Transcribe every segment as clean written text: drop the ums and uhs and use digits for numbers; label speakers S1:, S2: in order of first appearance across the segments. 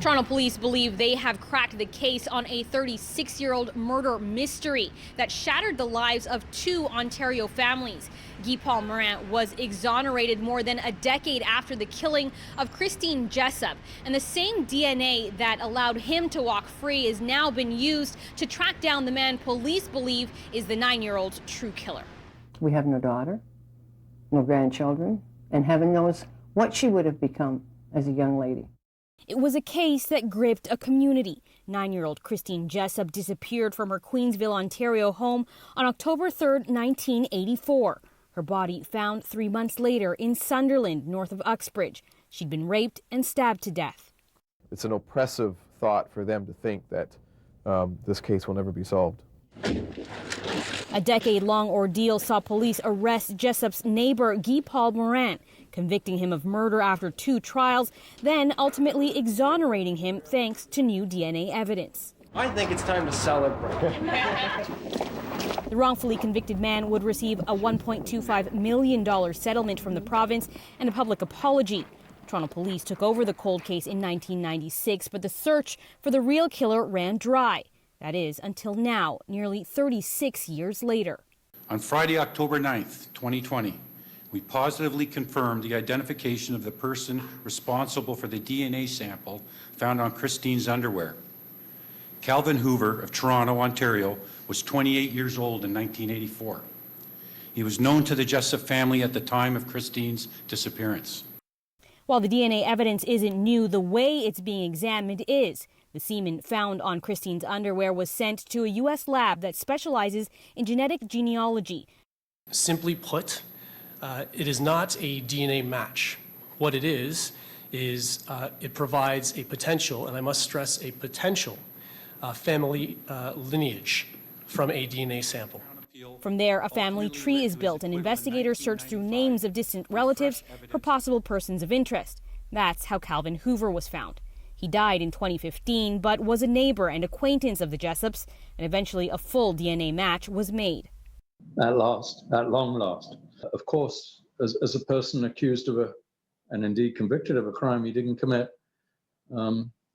S1: Toronto police believe they have cracked the case on a 36-year-old murder mystery that shattered the lives of two Ontario families. Guy Paul Morant was exonerated more than a decade after the killing of Christine Jessop, and the same DNA that allowed him to walk free has now been used to track down the man police believe is the 9-year-old's true killer.
S2: We have no daughter, no grandchildren, and heaven knows what she would have become as a young lady.
S1: It was a case that gripped a community. 9-year-old Christine Jessop disappeared from her Queensville, Ontario home on October 3rd, 1984. Her body found 3 months later in Sunderland, north of Uxbridge. She'd been raped and stabbed to death.
S3: It's an oppressive thought for them to think that this case will never be solved.
S1: A decade-long ordeal saw police arrest Jessop's neighbor, Guy Paul Morant, convicting him of murder after 2 trials, then ultimately exonerating him thanks to new DNA evidence.
S4: I think it's time to celebrate.
S1: The wrongfully convicted man would receive a $1.25 million settlement from the province and a public apology. Toronto police took over the cold case in 1996, but the search for the real killer ran dry. That is, until now, nearly 36 years later.
S5: On Friday, October 9th, 2020, we positively confirmed the identification of the person responsible for the DNA sample found on Christine's underwear. Calvin Hoover of Toronto, Ontario, was 28 years old in 1984. He was known to the Jessop family at the time of Christine's disappearance.
S1: While the DNA evidence isn't new, the way it's being examined is. The semen found on Christine's underwear was sent to a U.S. lab that specializes in genetic genealogy.
S4: Simply put, it is not a DNA match. What it is it provides a potential, and I must stress a potential, family lineage from a DNA sample.
S1: From there, a family tree is built, and investigators search through names of distant relatives for possible persons of interest. That's how Calvin Hoover was found. He died in 2015, but was a neighbor and acquaintance of the Jessops, and eventually a full DNA match was made.
S6: At long last. Of course, as a person accused of and indeed convicted of a crime he didn't commit,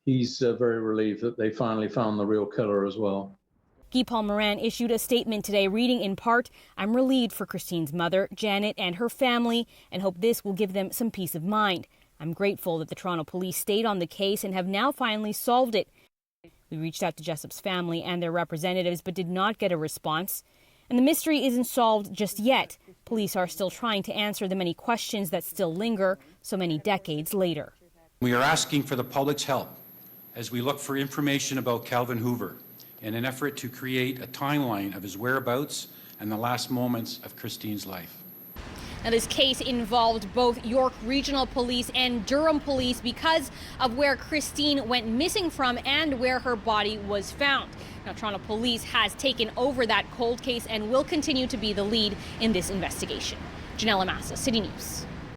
S6: he's very relieved that they finally found the real killer as well.
S1: Guy Paul Morant issued a statement today reading in part, "I'm relieved for Christine's mother, Janet, and her family, and hope this will give them some peace of mind. I'm grateful that the Toronto police stayed on the case and have now finally solved it." We reached out to Jessop's family and their representatives but did not get a response. And the mystery isn't solved just yet. Police are still trying to answer the many questions that still linger so many decades later.
S5: We are asking for the public's help as we look for information about Calvin Hoover in an effort to create a timeline of his whereabouts and the last moments of Christine's life.
S1: Now, this case involved both York Regional Police and Durham Police because of where Christine went missing from and where her body was found. Now, Toronto Police has taken over that cold case and will continue to be the lead in this investigation. Janelle Amasa, City News.